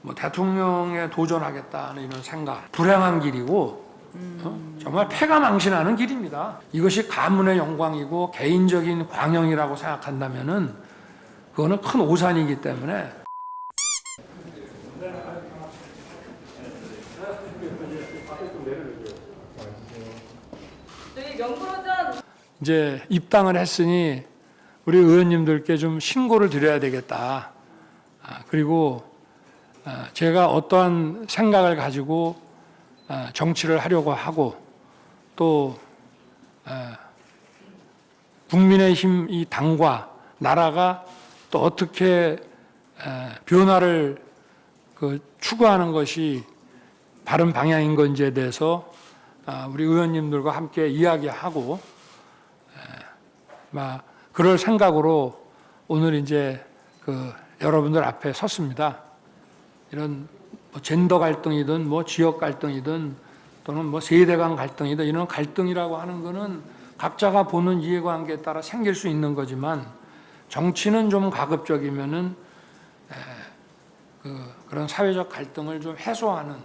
뭐 대통령에 도전하겠다는 이런 생각, 불행한 길이고 정말 패가 망신하는 길입니다. 이것이 가문의 영광이고 개인적인 광영이라고 생각한다면은 그거는 큰 오산이기 때문에 저희 명불허전 이제 입당을 했으니 우리 의원님들께 좀 신고를 드려야 되겠다. 그리고 제가 어떠한 생각을 가지고 정치를 하려고 하고 또 국민의힘 이 당과 나라가 또 어떻게 변화를 추구하는 것이 바른 방향인 건지에 대해서 우리 의원님들과 함께 이야기하고 그럴 생각으로 오늘 이제 여러분들 앞에 섰습니다. 이런 뭐 젠더 갈등이든 뭐 지역 갈등이든 또는 뭐 세대 간 갈등이든 이런 갈등이라고 하는 거는 각자가 보는 이해관계에 따라 생길 수 있는 거지만 정치는 좀 가급적이면은 그런 사회적 갈등을 좀 해소하는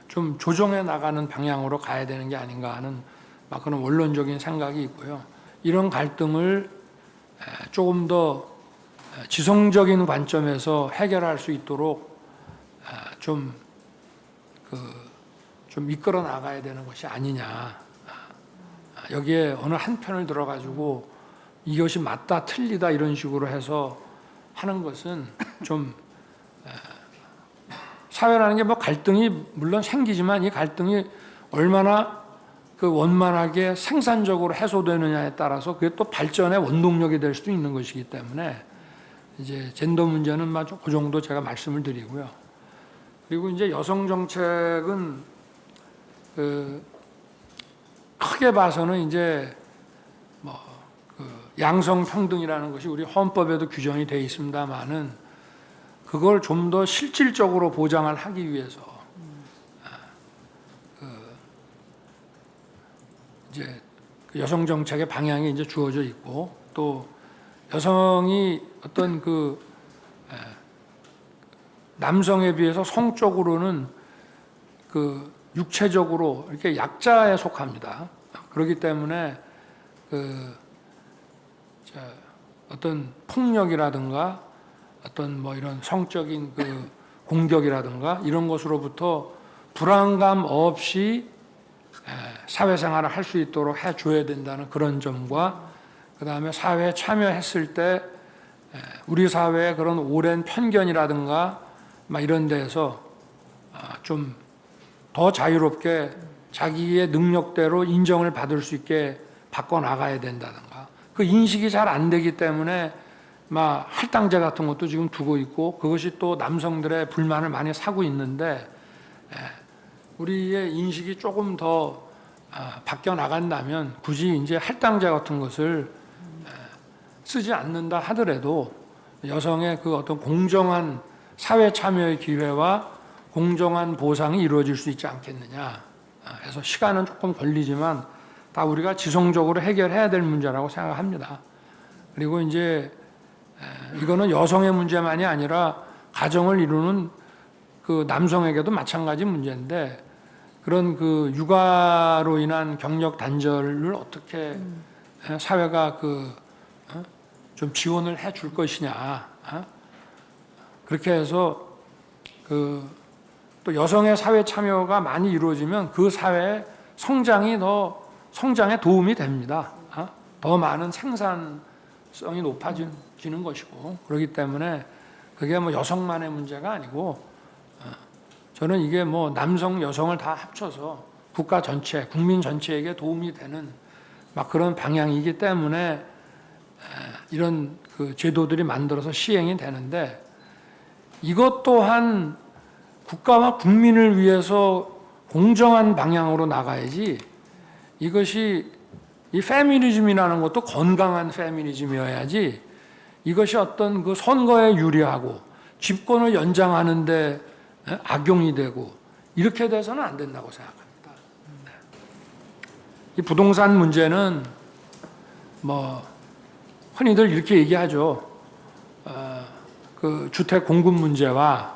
좀 조정해 나가는 방향으로 가야 되는 게 아닌가 하는 그런 원론적인 생각이 있고요. 이런 갈등을 조금 더 지성적인 관점에서 해결할 수 있도록 좀 이끌어 나가야 되는 것이 아니냐. 여기에 어느 한 편을 들어가지고 이것이 맞다 틀리다 이런 식으로 해서 하는 것은 좀 사회라는 게 뭐 갈등이 물론 생기지만 이 갈등이 얼마나 원만하게 생산적으로 해소되느냐에 따라서 그게 또 발전의 원동력이 될 수도 있는 것이기 때문에 이제 젠더 문제는 그 정도 제가 말씀을 드리고요. 그리고 이제 여성 정책은 크게 봐서는 이제 양성평등이라는 것이 우리 헌법에도 규정이 되어 있습니다만은 그걸 좀 더 실질적으로 보장을 하기 위해서 이제 여성 정책의 방향이 이제 주어져 있고 또 여성이 어떤 남성에 비해서 성적으로는 육체적으로 이렇게 약자에 속합니다. 그렇기 때문에 어떤 폭력이라든가 어떤 뭐 이런 성적인 공격이라든가 이런 것으로부터 불안감 없이 사회생활을 할 수 있도록 해줘야 된다는 그런 점과 그다음에 사회에 참여했을 때 우리 사회의 그런 오랜 편견이라든가 이런 데에서 좀 더 자유롭게 자기의 능력대로 인정을 받을 수 있게 바꿔나가야 된다든가 그 인식이 잘 안 되기 때문에 할당제 같은 것도 지금 두고 있고 그것이 또 남성들의 불만을 많이 사고 있는데 우리의 인식이 조금 더 바뀌어 나간다면 굳이 이제 할당제 같은 것을 쓰지 않는다 하더라도 여성의 어떤 공정한 사회 참여의 기회와 공정한 보상이 이루어질 수 있지 않겠느냐. 그래서 시간은 조금 걸리지만 다 우리가 지성적으로 해결해야 될 문제라고 생각합니다. 그리고 이제 이거는 여성의 문제만이 아니라 가정을 이루는 남성에게도 마찬가지 문제인데 그런 육아로 인한 경력 단절을 어떻게 사회가 좀 지원을 해줄 것이냐. 그렇게 해서 또 여성의 사회 참여가 많이 이루어지면 그 사회의 성장에 도움이 됩니다. 더 많은 생산성이 높아지는 것이고 그렇기 때문에 그게 뭐 여성만의 문제가 아니고 저는 이게 뭐 남성, 여성을 다 합쳐서 국가 전체, 국민 전체에게 도움이 되는 그런 방향이기 때문에 이런 제도들이 만들어서 시행이 되는데 이것 또한 국가와 국민을 위해서 공정한 방향으로 나가야지 이것이 이 페미니즘이라는 것도 건강한 페미니즘이어야지 이것이 어떤 선거에 유리하고 집권을 연장하는데 악용이 되고 이렇게 돼서는 안 된다고 생각합니다. 이 부동산 문제는 흔히들 이렇게 얘기하죠. 주택 공급 문제와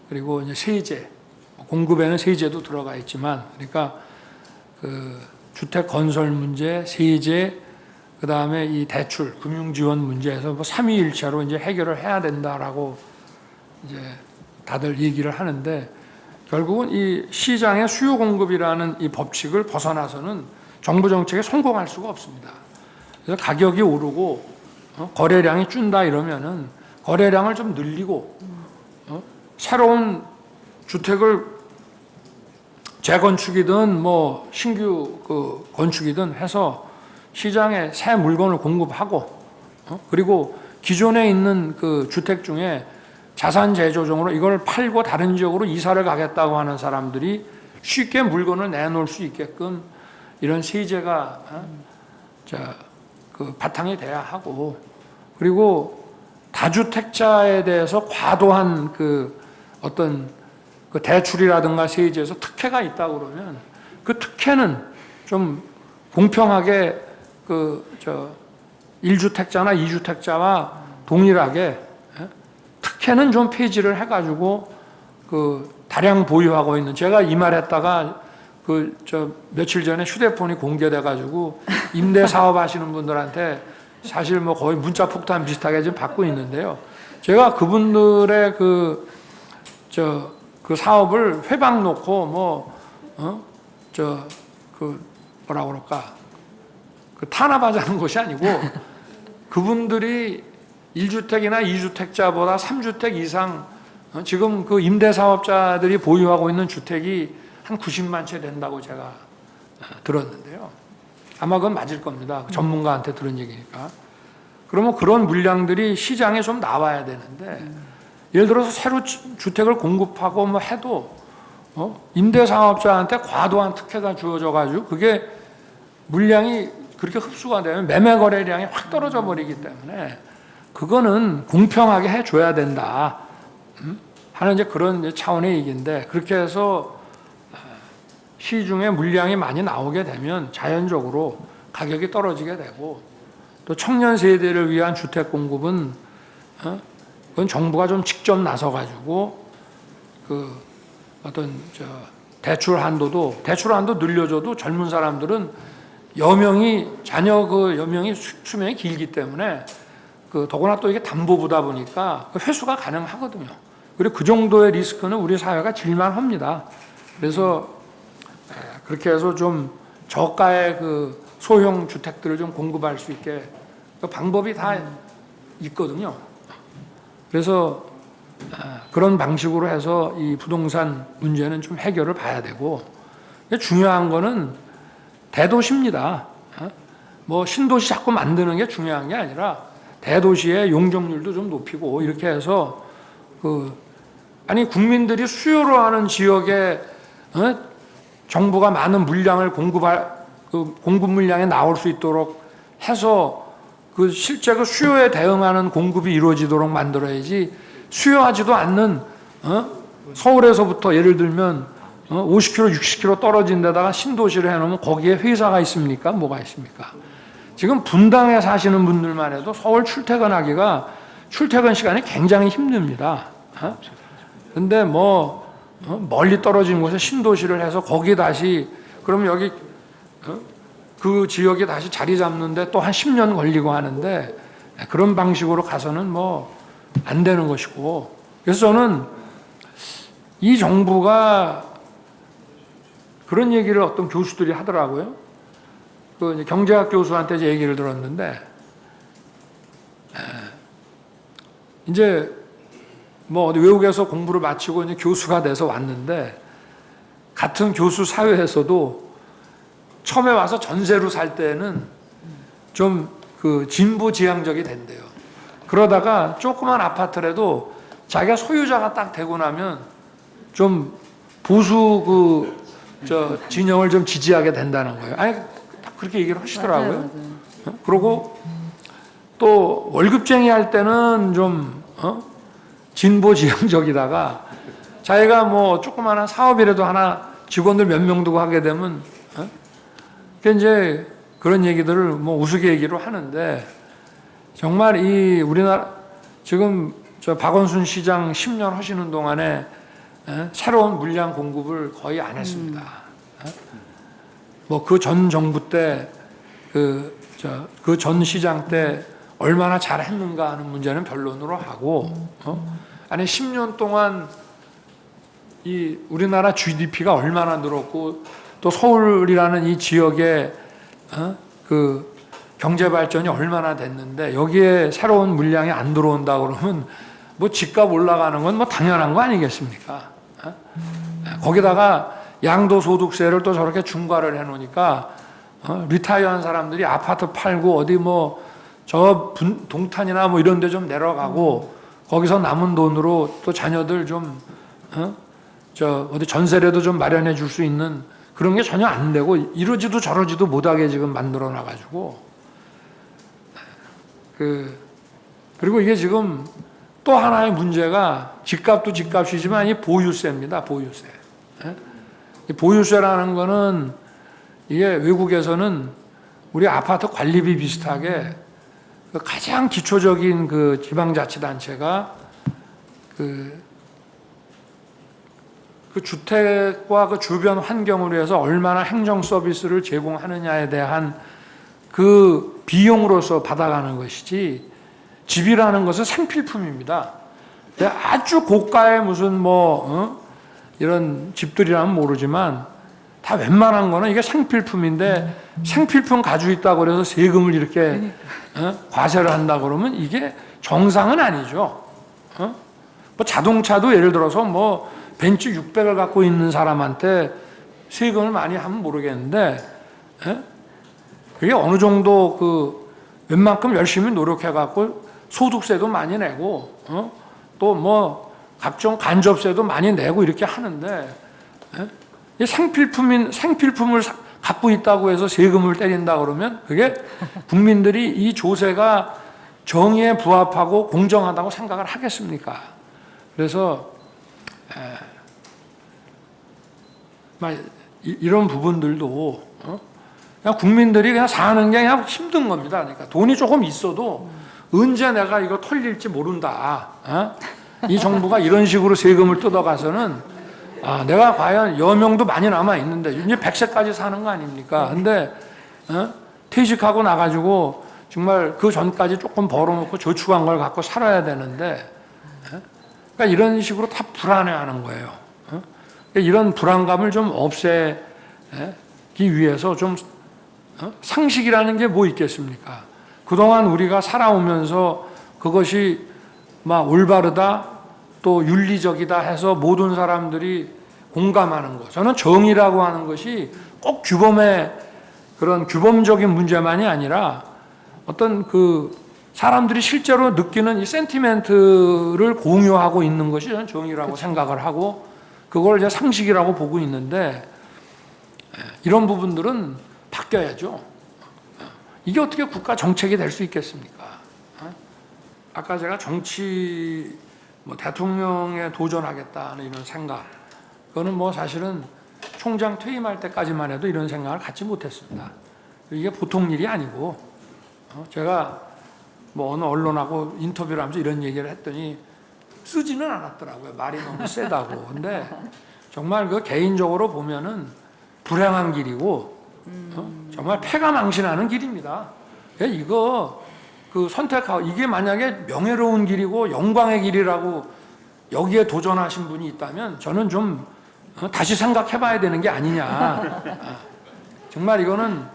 그리고 이제 세제, 공급에는 세제도 들어가 있지만, 그러니까 그 주택 건설 문제, 세제, 그 다음에 이 대출, 금융 지원 문제에서 뭐 삼위일체로 이제 해결을 해야 된다라고 이제 다들 얘기를 하는데, 결국은 이 시장의 수요 공급이라는 이 법칙을 벗어나서는 정부 정책에 성공할 수가 없습니다. 그래서 가격이 오르고 거래량이 준다 이러면은 거래량을 좀 늘리고 새로운 주택을 재건축이든 뭐 신규 그 건축이든 해서 시장에 새 물건을 공급하고 그리고 기존에 있는 그 주택 중에 자산 재조정으로 이걸 팔고 다른 지역으로 이사를 가겠다고 하는 사람들이 쉽게 물건을 내놓을 수 있게끔 이런 세제가 그 바탕이 돼야 하고, 그리고 다주택자에 대해서 과도한 그 어떤 그 대출이라든가 세제에서 특혜가 있다고 그러면 그 특혜는 좀 공평하게 그 1주택자나 2주택자와 동일하게 특혜는 좀 폐지를 해가지고 그 다량 보유하고 있는, 제가 이 말했다가 며칠 전에 휴대폰이 공개돼가지고 임대 사업 하시는 분들한테 사실 뭐 거의 문자 폭탄 비슷하게 지금 받고 있는데요. 제가 그분들의 그 사업을 회방 놓고 뭐라 그럴까, 그 탄압하자는 것이 아니고 그분들이 1주택이나 2주택자보다 3주택 이상 지금 그 임대사업자들이 보유하고 있는 주택이 한 90만 채 된다고 제가 들었는데요. 아마 그건 맞을 겁니다. 전문가한테 들은 얘기니까. 그러면 그런 물량들이 시장에 좀 나와야 되는데, 예를 들어서 새로 주택을 공급하고 뭐 해도 임대사업자한테 과도한 특혜가 주어져 가지고 그게 물량이 그렇게 흡수가 되면 매매 거래량이 확 떨어져 버리기 때문에 그거는 공평하게 해줘야 된다 하는 이제 그런 차원의 얘기인데, 그렇게 해서 시중에 물량이 많이 나오게 되면 자연적으로 가격이 떨어지게 되고, 또 청년 세대를 위한 주택 공급은 그건 정부가 좀 직접 나서 가지고 그 어떤 대출 한도 늘려줘도 젊은 사람들은 자녀 그 여명이 수명이 길기 때문에 그 더구나 또 이게 담보부다 보니까 회수가 가능하거든요. 그리고 그 정도의 리스크는 우리 사회가 질만합니다. 그래서 그렇게 해서 좀 저가의 그 소형 주택들을 좀 공급할 수 있게 그 방법이 다 있거든요. 그래서 그런 방식으로 해서 이 부동산 문제는 좀 해결을 봐야 되고, 중요한 거는 대도시입니다. 뭐 신도시 자꾸 만드는 게 중요한 게 아니라 대도시의 용적률도 좀 높이고, 이렇게 해서 국민들이 수요로 하는 지역에 정부가 많은 물량을 공급 물량에 나올 수 있도록 해서 실제 그 수요에 대응하는 공급이 이루어지도록 만들어야지, 수요하지도 않는 서울에서부터 예를 들면 50km, 60km 떨어진 데다가 신도시를 해놓으면 거기에 회사가 있습니까? 뭐가 있습니까? 지금 분당에 사시는 분들만 해도 서울 출퇴근 시간이 굉장히 힘듭니다. 근데 멀리 떨어진 곳에 신도시를 해서 거기 다시, 그럼 여기 그 지역에 다시 자리 잡는데 또 한 10년 걸리고 하는데, 그런 방식으로 가서는 안 되는 것이고, 그래서 저는 이 정부가 그런 얘기를 어떤 교수들이 하더라고요. 그 경제학 교수한테 이제 얘기를 들었는데, 이제 어디 외국에서 공부를 마치고 이제 교수가 돼서 왔는데, 같은 교수 사회에서도 처음에 와서 전세로 살 때는 좀 진보지향적이 된대요. 그러다가 조그만 아파트라도 자기가 소유자가 딱 되고 나면 좀 보수 진영을 좀 지지하게 된다는 거예요. 아니, 그렇게 얘기를 하시더라고요. 맞아요. 그리고 또 월급쟁이 할 때는 좀 진보지향적이다가 자기가 조그마한 사업이라도 하나 직원들 몇 명 두고 하게 되면 이제 그런 얘기들을 우스갯얘기로 하는데, 정말 이 우리나라 지금 박원순 시장 10년 하시는 동안에 새로운 물량 공급을 거의 안 했습니다. 뭐 그 전 정부 때 그 전 시장 때 얼마나 잘했는가 하는 문제는 변론으로 하고 아니 10년 동안 이 우리나라 GDP가 얼마나 늘었고 또 서울이라는 이 지역의 그 경제 발전이 얼마나 됐는데 여기에 새로운 물량이 안 들어온다 그러면 뭐 집값 올라가는 건 뭐 당연한 거 아니겠습니까? 거기다가 양도소득세를 또 저렇게 중과를 해놓으니까 리타이어한 사람들이 아파트 팔고 어디 뭐 저 동탄이나 뭐 이런 데 좀 내려가고 거기서 남은 돈으로 또 자녀들 좀 어디 전세라도 좀 마련해 줄 수 있는 그런 게 전혀 안 되고 이러지도 저러지도 못하게 지금 만들어 놔가지고 그리고 이게 지금 또 하나의 문제가 집값도 집값이지만 이 보유세입니다. 보유세. 이 보유세라는 거는 이게 외국에서는 우리 아파트 관리비 비슷하게 가장 기초적인 그 지방자치단체가 그 주택과 그 주변 환경을 위해서 얼마나 행정 서비스를 제공하느냐에 대한 그 비용으로서 받아가는 것이지 집이라는 것은 생필품입니다. 아주 고가의 무슨 이런 집들이라면 모르지만 다 웬만한 거는 이게 생필품인데 생필품 가지고 있다고 그래서 세금을 이렇게 과세를 한다 그러면 이게 정상은 아니죠. 뭐 자동차도 예를 들어서 뭐 벤츠 600을 갖고 있는 사람한테 세금을 많이 하면 모르겠는데 그게 어느 정도 그 웬만큼 열심히 노력해 갖고 소득세도 많이 내고 또 뭐 각종 간접세도 많이 내고 이렇게 하는데 이 생필품을 갖고 있다고 해서 세금을 때린다 그러면 그게 국민들이 이 조세가 정의에 부합하고 공정하다고 생각을 하겠습니까? 그래서 이런 부분들도 그냥 국민들이 그냥 사는 게 그냥 힘든 겁니다. 그러니까 돈이 조금 있어도 언제 내가 이거 털릴지 모른다. 이 정부가 이런 식으로 세금을 뜯어가서는 내가 과연 여명도 많이 남아 있는데 이제 100세까지 사는 거 아닙니까? 근데 퇴직하고 나가지고 정말 그 전까지 조금 벌어놓고 저축한 걸 갖고 살아야 되는데 그러니까 이런 식으로 다 불안해하는 거예요. 이런 불안감을 좀 없애기 위해서 좀 상식이라는 게 뭐 있겠습니까? 그동안 우리가 살아오면서 그것이 막 올바르다 또 윤리적이다 해서 모든 사람들이 공감하는 것. 저는 정의라고 하는 것이 꼭 규범의 그런 규범적인 문제만이 아니라 어떤 그 사람들이 실제로 느끼는 이 센티멘트를 공유하고 있는 것이 저는 정의라고 생각을 하고 그걸 이제 상식이라고 보고 있는데 이런 부분들은 바뀌어야죠. 이게 어떻게 국가 정책이 될 수 있겠습니까? 아까 제가 정치 대통령에 도전하겠다는 이런 생각, 그거는 뭐 사실은 총장 퇴임할 때까지만 해도 이런 생각을 갖지 못했습니다. 이게 보통 일이 아니고 제가 뭐 어느 언론하고 인터뷰를 하면서 이런 얘기를 했더니 쓰지는 않았더라고요. 말이 너무 세다고. 근데 정말 그 개인적으로 보면은 불행한 길이고 정말 패가 망신하는 길입니다. 이거 그 선택하고 이게 만약에 명예로운 길이고 영광의 길이라고 여기에 도전하신 분이 있다면 저는 좀 다시 생각해봐야 되는 게 아니냐. 정말 이거는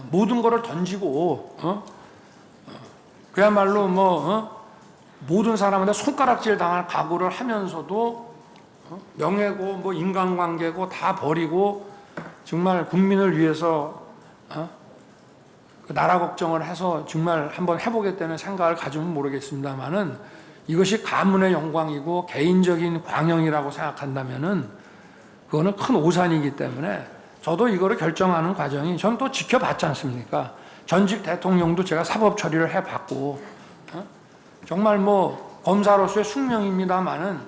모든 거를 던지고 그야말로 모든 사람한테 손가락질 당할 각오를 하면서도 명예고 뭐 인간관계고 다 버리고 정말 국민을 위해서 그 나라 걱정을 해서 정말 한번 해보겠다는 생각을 가지면 모르겠습니다만은 이것이 가문의 영광이고 개인적인 광영이라고 생각한다면은 그거는 큰 오산이기 때문에 저도 이거를 결정하는 과정이 전 또 지켜봤지 않습니까? 전직 대통령도 제가 사법 처리를 해봤고 정말 뭐 검사로서의 숙명입니다만은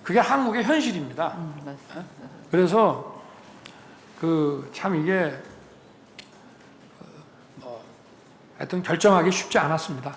그게 한국의 현실입니다. 그래서 그 참 이게 하여튼 결정하기 쉽지 않았습니다.